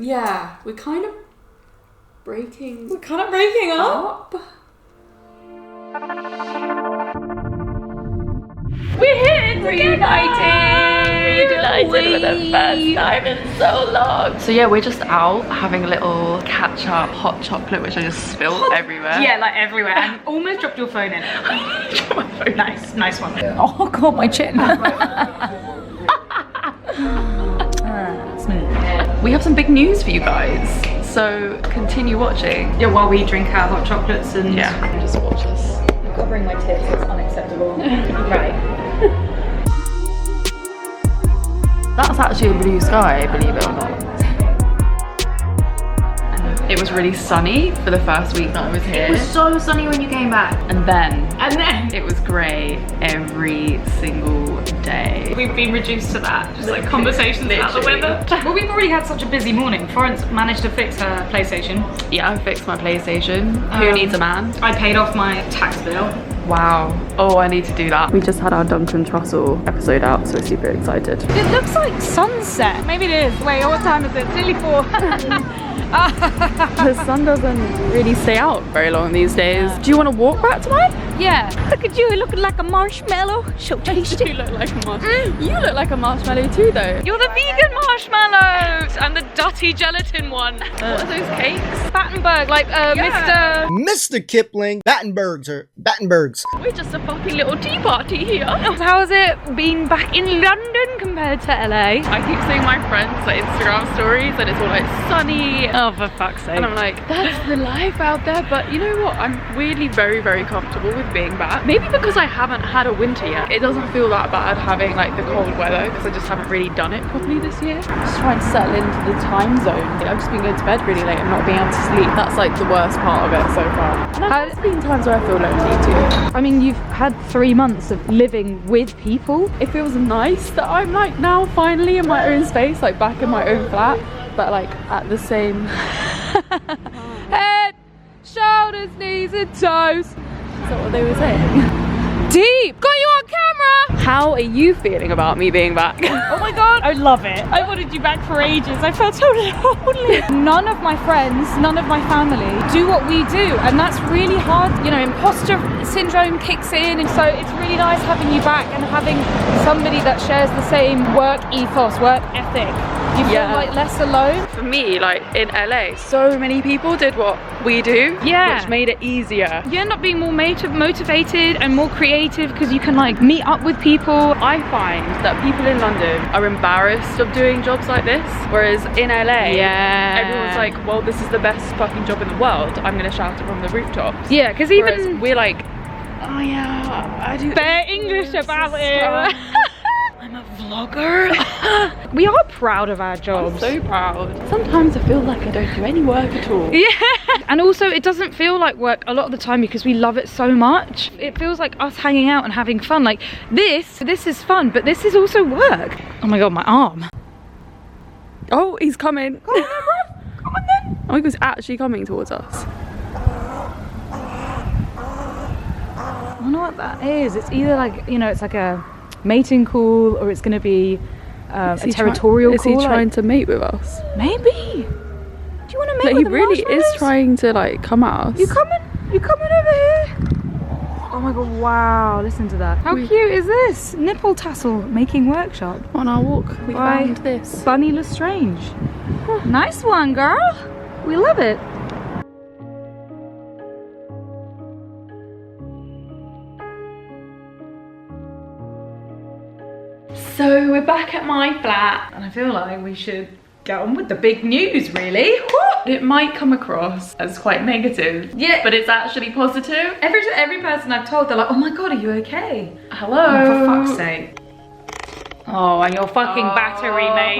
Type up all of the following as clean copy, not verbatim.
Yeah, we're kind of breaking up. We're here reunited for the first time in so long. So yeah, we're just out having a little catch up, hot chocolate, which I just spilled everywhere. Yeah, like everywhere. And almost dropped your phone in. Dropped my phone. Nice one. Oh god, my chin. We have some big news for you guys, so continue watching. Yeah, while we drink our hot chocolates and Just watch us. I'm covering my tits, it's unacceptable. Right. That's actually a blue sky, believe it or not. And it was really sunny for the first week that I was here. It was so sunny when you came back. And then And it was grey every single day. we've been reduced to that. Just like conversations about the weather. Well, we've already had such a busy morning. Florence managed to fix her PlayStation. Yeah, I fixed my PlayStation. Who needs a man? I paid off my tax bill. Wow. Oh, I need to do that. We just had our Duncan Trussell episode out, so we're super excited. It looks like sunset. Maybe it is. Wait, what time is it? It's nearly 4. The sun doesn't really stay out very long these days. Do you want to walk back to mine? Yeah. Look at you looking like a marshmallow. So tasty. You look like a marshmallow. You look like a marshmallow too, though. You're the vegan marshmallows. I'm the dutty gelatin one. What are those cakes? Battenberg, like Mr. Kipling, Battenbergs. We're just a fucking little tea party here. How has it been back in London compared to LA? I keep seeing my friends' like Instagram stories and it's all like sunny. Oh, for fuck's sake. And I'm like, that's the life out there. But you know what? I'm weirdly very, very comfortable with being back. Maybe because I haven't had a winter yet. It doesn't feel that bad having like the cold weather because I just haven't really done it properly this year. Just trying to settle into the time zone. I've just been going to bed really late and not being able to sleep. That's like the worst part of it so far. And there's been times where I feel lonely too. I mean, you've had 3 months of living with people. It feels nice that I'm like now finally in my own space, like back in my own flat, but like at the same Head, shoulders, knees and toes. Is that what they were saying? Deep! Got you on camera! How are you feeling about me being back? Oh my god, I love it. I wanted you back for ages. I felt so lonely. None of my friends, none of my family do what we do, and that's really hard. You know, imposter syndrome kicks in, and so it's really nice having you back and having somebody that shares the same work ethos, work ethic. You feel like less alone. For me, like in LA, so many people did what we do, which made it easier. You end up being more motivated and more creative because you can like meet up with people. I find that people in London are embarrassed of doing jobs like this, whereas in LA, everyone's like, well, this is the best fucking job in the world. I'm gonna shout it from the rooftops. Yeah, because even we're like, oh yeah, I do bare English about it. I'm a vlogger. We are proud of our jobs. I'm so proud. Sometimes I feel like I don't do any work at all. Yeah. And also it doesn't feel like work a lot of the time because we love it so much. It feels like us hanging out and having fun. Like this is fun, but this is also work. Oh my god, my arm. Oh, he's coming. Come on, bro. Come on then. Oh, he was actually coming towards us. I don't know what that is. It's either like, you know, it's like a mating call or it's going to be a territorial call. Is he trying to mate with us? Maybe. Do you want to mate with He really is trying to like come at us. You coming over here? Oh my god, wow, listen to that. How cute is this? Nipple tassel making workshop. On our walk, we found this. Bunny Lestrange. Nice one, girl. We love it. So we're back at my flat and I feel like we should get on with the big news, really. It might come across as quite negative, but it's actually positive. Every person I've told, they're like, oh my god, are you okay? Hello. Oh, for fuck's sake. Oh, and your fucking battery, mate.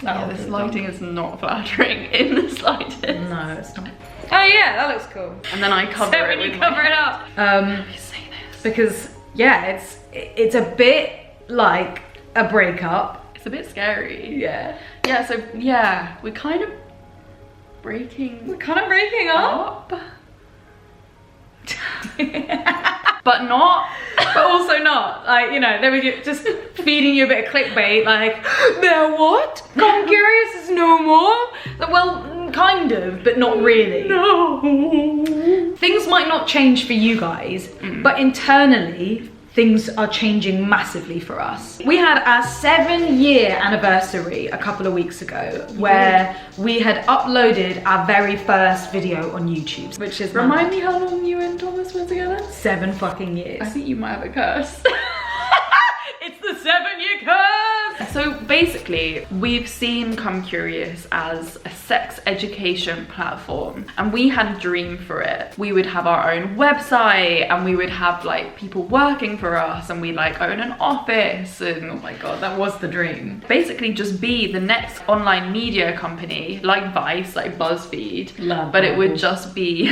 Yeah, this lighting is not flattering in the slightest. No, it's not. Oh yeah, that looks cool. And then I cover it with cover it up. You say this. Because yeah, it's a bit like a breakup. It's a bit scary. Yeah. Yeah, so yeah, we're kind of breaking up. but not. But also not. Like, you know, they were just feeding you a bit of clickbait, like, they're what? Come Curious is no more? Well, kind of, but not really. No. Things might not change for you guys, but internally, things are changing massively for us. We had our 7-year anniversary a couple of weeks ago, where we had uploaded our very first video on YouTube, which is Remind me how long you and Thomas were together? 7 fucking years. I think you might have a curse. It's the 7-year curse! So basically, we've seen Come Curious as a sex education platform, and we had a dream for it. We would have our own website, and we would have like people working for us, and we'd like own an office, and oh my god, that was the dream. Basically just be the next online media company, like Vice, like BuzzFeed, but it would just be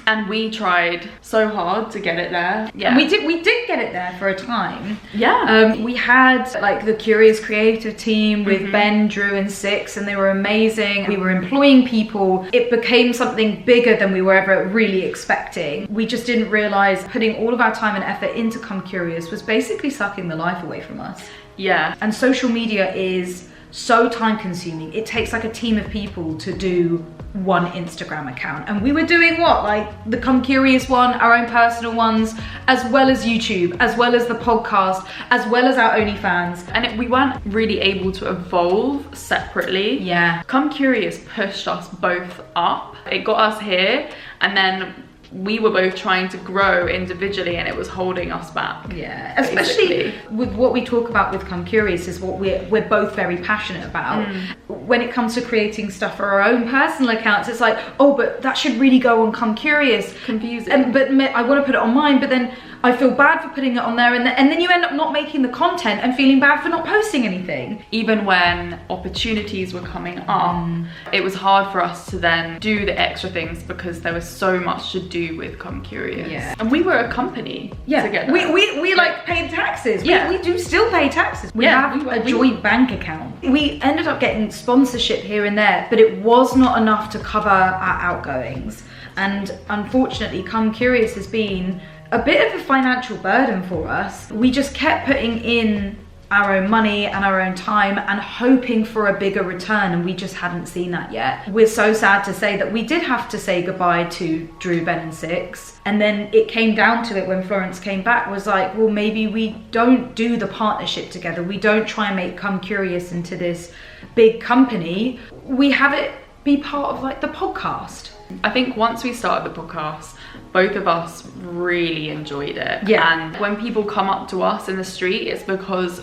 and we tried so hard to get it there. Yeah, we did get it there for a time. Yeah. We had like the Curious creative team with Ben, Drew and Six, and they were amazing. We were employing people. It became something bigger than we were ever really expecting. We just didn't realize putting all of our time and effort into Come Curious was basically sucking the life away from us. Yeah. And social media is so time consuming. It takes like a team of people to do one Instagram account, and we were doing what, like the Come Curious one, our own personal ones, as well as YouTube, as well as the podcast, as well as our OnlyFans, and we weren't really able to evolve separately. Yeah. Come Curious pushed us both up. It got us here, and then we were both trying to grow individually, and it was holding us back. Yeah, especially with what we talk about with Come Curious is what we're both very passionate about. When it comes to creating stuff for our own personal accounts, it's like, oh, but that should really go on Come Curious. Confusing. But I want to put it on mine, but then I feel bad for putting it on there, and then you end up not making the content and feeling bad for not posting anything. Even when opportunities were coming up, it was hard for us to then do the extra things because there was so much to do with Come Curious. Yeah. And we were a company together. We like paid taxes. Yeah. We do still pay taxes. We have a joint bank account. We ended up getting sponsorship here and there, but it was not enough to cover our outgoings. And unfortunately, Come Curious has been a bit of a financial burden for us. We just kept putting in our own money and our own time and hoping for a bigger return, and we just hadn't seen that yet. We're so sad to say that we did have to say goodbye to Drew, Ben and Six, and then it came down to it when Florence came back, was like, well, maybe we don't do the partnership together. We don't try and make Come Curious into this big company. We have it be part of like the podcast. I think once we started the podcast, both of us really enjoyed it. Yeah. And when people come up to us in the street, it's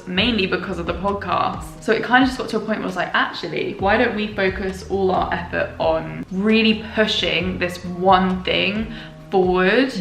mainly because of the podcast. So it kind of just got to a point where I was like, actually, why don't we focus all our effort on really pushing this one thing forward?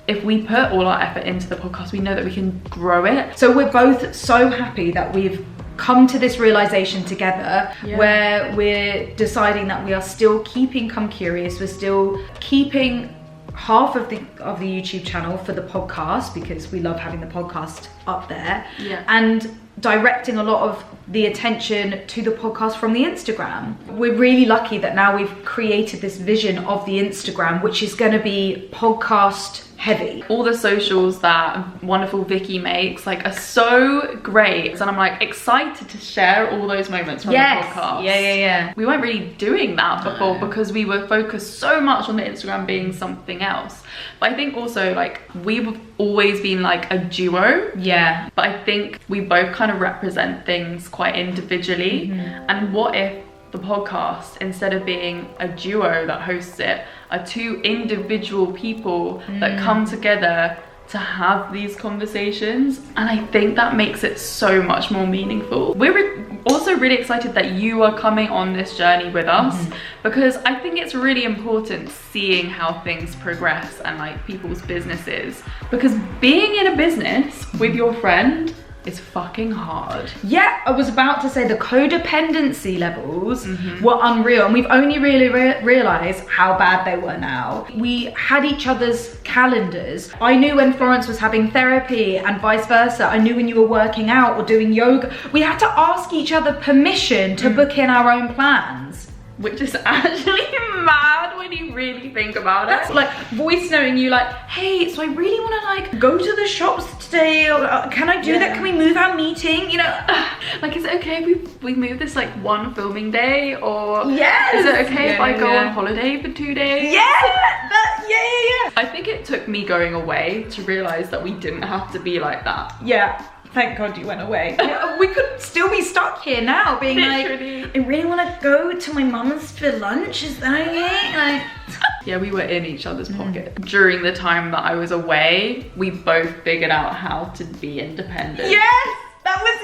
If we put all our effort into the podcast, we know that we can grow it. So we're both so happy that we've come to this realization together, where we're deciding that we are still keeping Come Curious. We're still keeping half of the YouTube channel for the podcast, because we love having the podcast up there, and directing a lot of the attention to the podcast from the Instagram. We're really lucky that now we've created this vision of the Instagram, which is going to be podcast heavy. All the socials that wonderful Vicky makes are so great, and I'm like excited to share all those moments from the podcast. Yeah. We weren't really doing that before because we were focused so much on the Instagram being something else. But I think also we've always been like a duo. Yeah. But I think we both kind of represent things quite individually. And what if the podcast, instead of being a duo that hosts it, are two individual people that come together to have these conversations? And I think that makes it so much more meaningful. We're also really excited that you are coming on this journey with us, because I think it's really important seeing how things progress and people's businesses, because being in a business with your friend is fucking hard. Yeah, I was about to say the codependency levels were unreal, and we've only really realized how bad they were now. We had each other's calendars. I knew when Florence was having therapy and vice versa. I knew when you were working out or doing yoga. We had to ask each other permission to book in our own plans. which is actually mad when you really think about it. That's like voice noting you like, hey, so I really want to like go to the shops today. Or, can I do that? Can we move our meeting? You know, like, is it okay if we move this like one filming day, or yes. is it okay if I go Yeah. on holiday for 2 days? Yeah, I think it took me going away to realize that we didn't have to be like that. Yeah. Thank God you went away. We could still be stuck here now, being Literally. like, I really want to go to my mum's for lunch. Is that okay? Like, Yeah, we were in each other's pocket. During the time that I was away, we both figured out how to be independent. yes, that was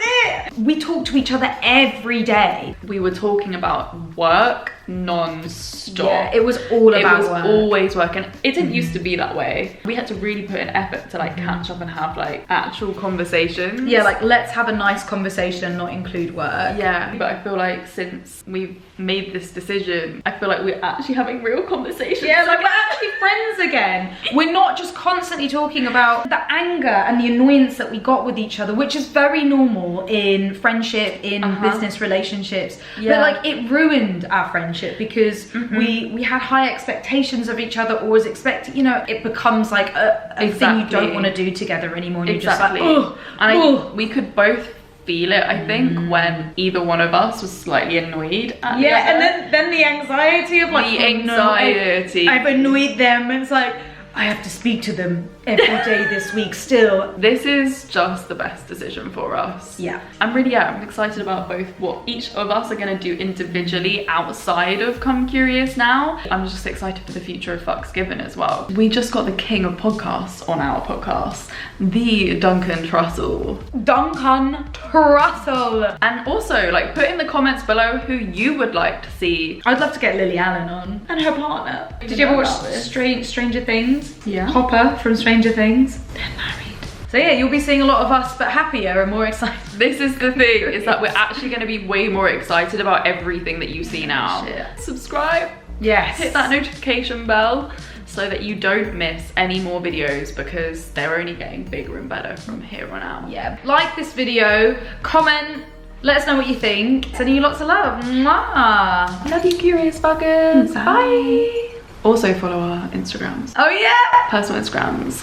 it. We talk to each other every day. We were talking about work non-stop. Yeah, it was all about It was work. always work, and it didn't used to be that way. We had to really put in effort to like catch up and have like actual conversations. Yeah, like let's have a nice conversation and not include work. Yeah, but I feel like since we've made this decision, I feel like we're actually having real conversations. Yeah, like we're actually friends again. We're not just constantly talking about the anger and the annoyance that we got with each other, which is very normal in friendship, in business relationships. Yeah. But like it ruined our friendship because we had high expectations of each other, always expect, you know, it becomes like a thing you Exactly. don't want to do together anymore. And Exactly. You're just like, And we could both feel it, I think, when either one of us was slightly annoyed at the yeah, other. and then the anxiety of like, The oh, no, anxiety. I've annoyed them, and it's like I have to speak to them every day this week still. This is just the best decision for us. Yeah. I'm excited about both what each of us are going to do individually outside of Come Curious now. I'm just excited for the future of Fucks Given as well. We just got the king of podcasts on our podcast, the Duncan Trussell. Duncan Trussell. And also, like, put in the comments below who you would like to see. I'd love to get Lily Allen on and her partner. Did you ever watch Stranger Things? Yeah. Hopper from Stranger Things. They're married. So yeah, you'll be seeing a lot of us, but happier and more excited. This is the thing, is that we're actually going to be way more excited about everything that you see now. Shit. Subscribe, Yes. hit that notification bell so that you don't miss any more videos, because they're only getting bigger and better from here on out. Yeah. Like this video, comment, let us know what you think. Sending you lots of love. Mwah. Love you, curious buggers. Bye. Bye. Also follow our Instagrams. Oh yeah. Personal Instagrams.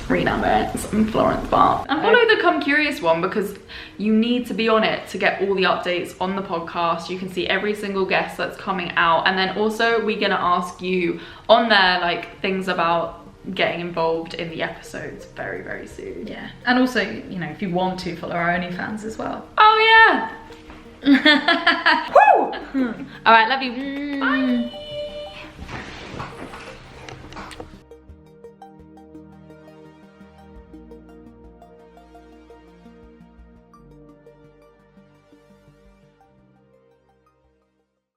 Rena Mertz and Florence Bart. And follow the Come Curious one, because you need to be on it to get all the updates on the podcast. You can see every single guest that's coming out. And then also we're gonna ask you on there like things about getting involved in the episodes very, very soon. Yeah. And also, you know, if you want to, follow our OnlyFans as well. Oh yeah. Woo! All right, love you. Bye.